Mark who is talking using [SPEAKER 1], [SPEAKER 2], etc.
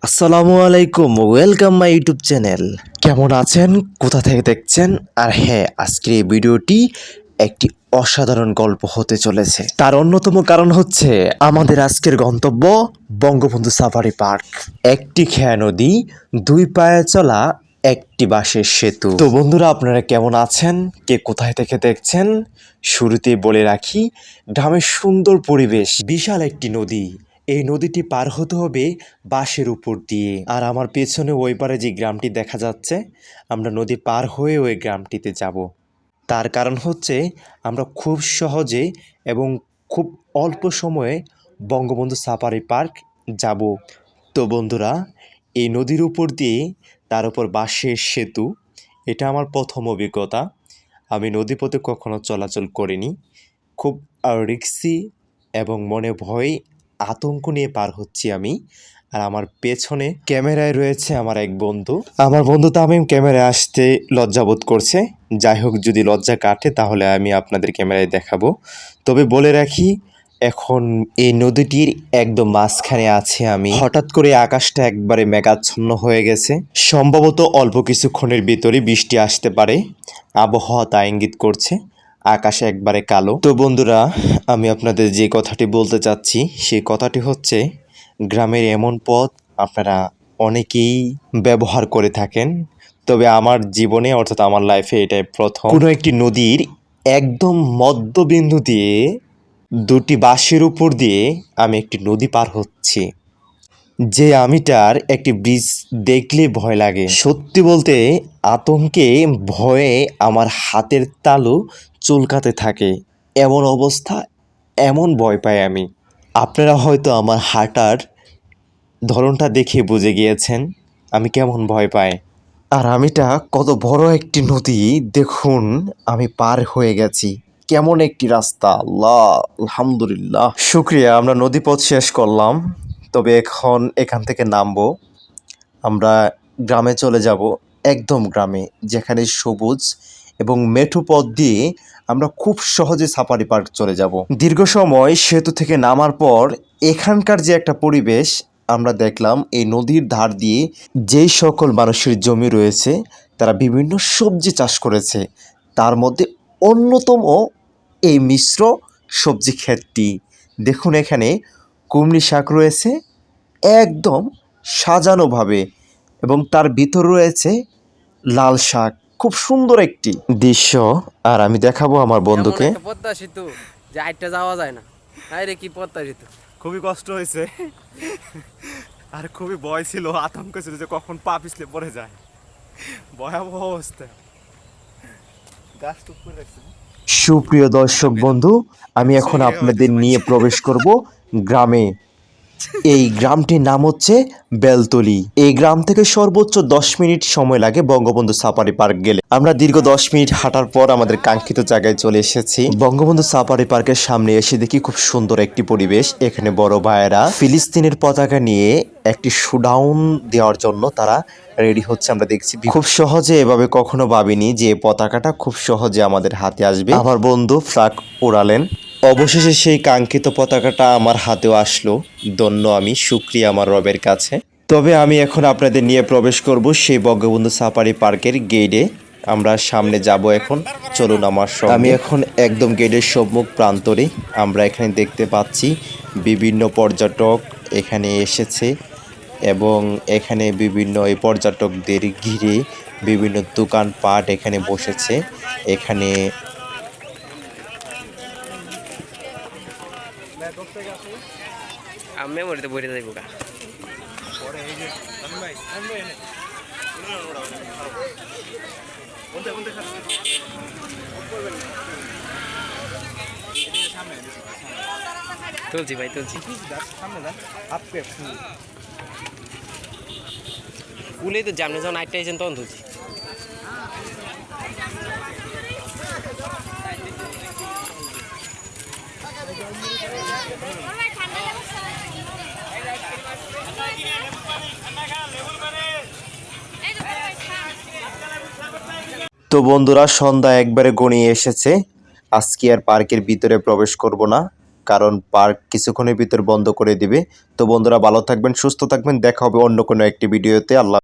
[SPEAKER 1] আসসালামু আলাইকুম, welcome my YouTube channel. কেমন আছেন, কোথা থেকে দেখছেন? আর হ্যাঁ, আজকের এই ভিডিওটি একটি অসাধারণ গল্প হতে চলেছে। তার অন্যতম কারণ হচ্ছে আমাদের আজকের গন্তব্য বঙ্গবন্ধু সাফারি পার্ক। একটি খেয়া নদী, দুই পায়ে চলা একটি বাঁশের সেতু। তো বন্ধুরা, আপনারা কেমন আছেন, কে কোথায় থেকে দেখছেন? শুরুতেই বলে রাখি, গ্রামের সুন্দর পরিবেশ, বিশাল একটি নদী। এই নদীটি পার হতে হবে বাঁশের উপর দিয়ে। আর আমার পেছনে ওই পারে যে গ্রামটি দেখা যাচ্ছে, আমরা নদী পার হয়ে ওই গ্রামটিতে যাব। তার কারণ হচ্ছে আমরা খুব সহজে এবং খুব অল্প সময়ে বঙ্গবন্ধু সাফারি পার্ক যাব। তো বন্ধুরা, এই নদীর উপর দিয়ে, তার উপর বাঁশের সেতু, এটা আমার প্রথম অভিজ্ঞতা। আমি নদীপথে কখনো চলাচল করিনি। খুব রিস্কি এবং মনে ভয় আতঙ্ক নিয়ে পার হচ্ছি আমি। আর আমার পেছনে ক্যামেরায় রয়েছে আমার এক বন্ধু। আমার বন্ধু তামিম ক্যামেরায় আসতে লজ্জাবোধ করছে। যাই হোক, যদি লজ্জা কাটে তাহলে আমি আপনাদের ক্যামেরায় দেখাবো। তবে বলে রাখি, এখন এই নদীটির একদম মাঝখানে আছে আমি। হঠাৎ করে আকাশটা একবারে মেঘাচ্ছন্ন হয়ে গেছে। সম্ভবত অল্প কিছুক্ষণের ভিতরে বৃষ্টি আসতে পারে, আবহাওয়া তা ইঙ্গিত করছে। আকাশে একবারে কালো। তো বন্ধুরা, আমি আপনাদের যে কথাটি বলতে চাচ্ছি, সেই কথাটি হচ্ছে, গ্রামের এমন পথ আপনারা অনেকেই ব্যবহার করে থাকেন, তবে আমার জীবনে অর্থাৎ আমার লাইফে এটাই প্রথম কোনো একটি নদীর একদম মধ্যবিন্দু দিয়ে দুটি বাঁশের উপর দিয়ে আমি একটি নদী পার হচ্ছি। যে আমিটার একটি ব্রিজ দেখলে ভয় লাগে। সত্যি বলতে, আতঙ্কে ভয়ে আমার হাতের তালু চুলকাতে থাকে। এমন অবস্থা, এমন ভয় পাই আমি। আপনারা হয়তো আমার হাঁটার ধরনটা দেখে বুঝে গিয়েছেন আমি কেমন ভয় পাই। আর আমিটা কত বড় একটি নদী দেখুন, আমি পার হয়ে গেছি। কেমন একটি রাস্তা! আল্লাহ, আলহামদুলিল্লাহ, শুক্রিয়া। আমরা নদীপথ শেষ করলাম, তবে এখন এখান থেকে নামবো। আমরা গ্রামে চলে যাব, একদম গ্রামে, যেখানে সবুজ এবং মেঠো পথ দিয়ে আমরা খুব সহজে সাফারি পার্ক চলে যাব। দীর্ঘ সময় সেতু থেকে নামার পর এখানকার যে একটা পরিবেশ আমরা দেখলাম, এই নদীর ধার দিয়ে যেই সকল মানুষের জমি রয়েছে, তারা বিভিন্ন সবজি চাষ করেছে। তার মধ্যে অন্যতম এই মিশ্র সবজি ক্ষেতটি। দেখুন, এখানে কুমড়ি শাক রয়েছে একদম সাজানোভাবে, এবং তার ভিতর রয়েছে লাল শাক। খুব সুন্দর একটি দৃশ্য। আর আমি দেখাবো আমার বন্ধুকে।
[SPEAKER 2] এমন একটা পদ্মা সেতু যে আইটা যাওয়া যায় না। আরে কি পদ্মা সেতু!
[SPEAKER 3] খুবই কষ্ট হয়েছে আর খুবই ভয় ছিল, আতঙ্ক ছিল যে কখন পা পিছলে পড়ে যায়। ভয়াবহ অবস্থা। গাছ টুক করে রাখছে।
[SPEAKER 1] সুপ্রিয় দর্শক বন্ধু, আমি এখন আপনাদের নিয়ে প্রবেশ করব গ্রামে। এই গ্রামটির নাম হচ্ছে বেলতলি। এই গ্রাম থেকে সর্বোচ্চ 10 মিনিট সময় লাগে বঙ্গবন্ধু সাফারি পার্ক গেলে। আমরা দীর্ঘ 10 মিনিট হাঁটার পর আমাদের কাঙ্ক্ষিত জায়গায় চলে এসেছি। বঙ্গবন্ধু সাফারি পার্কের সামনে এসে দেখি খুব সুন্দর একটি পরিবেশ। এখানে বড় ভাইয়েরা ফিলিস্তিনের পতাকা নিয়ে একটি শোডাউন দেওয়ার জন্য তারা রেডি হচ্ছে। আমরা দেখছি খুব সহজে, এভাবে কখনো ভাবিনি যে পতাকাটা খুব সহজে আমাদের হাতে আসবে। আমার বন্ধু ফ্ল্যাগ ওড়ালেন। অবশেষে সেই কাঙ্ক্ষিত পতাকাটা আমার হাতেও আসলো। ধন্য আমি, শুকরিয়া আমার রবের কাছে। তবে আমি এখন আপনাদের নিয়ে প্রবেশ করব সেই বঙ্গবন্ধু সাফারি পার্কের গেটে। আমরা সামনে যাব এখন, চলুন আমার সঙ্গে। আমি এখন একদম গেটের সম্মুখ প্রান্তরে। আমরা এখানে দেখতে পাচ্ছি বিভিন্ন পর্যটক এখানে এসেছে, এবং এখানে বিভিন্ন এই পর্যটকদের ঘিরে বিভিন্ন দোকানপাট এখানে বসেছে। এখানে
[SPEAKER 2] আমি মেমোরিতে বইরে যাইব গা। তুলছি ভাই, তুলছি। ফুলেই তো জামনে যখন আটটা এসেছেন তখন তুলছি।
[SPEAKER 1] তো বন্ধুরা, সন্ধ্যা একবারে গড়িয়ে এসেছে। আজকে আর পার্কের ভিতরে প্রবেশ করব না, কারণ পার্ক কিছুক্ষণের ভিতর বন্ধ করে দিবে। তো বন্ধুরা ভালো থাকবেন, সুস্থ থাকবেন, দেখা হবে অন্য কোনো একটি ভিডিওতে। আল্লাহ।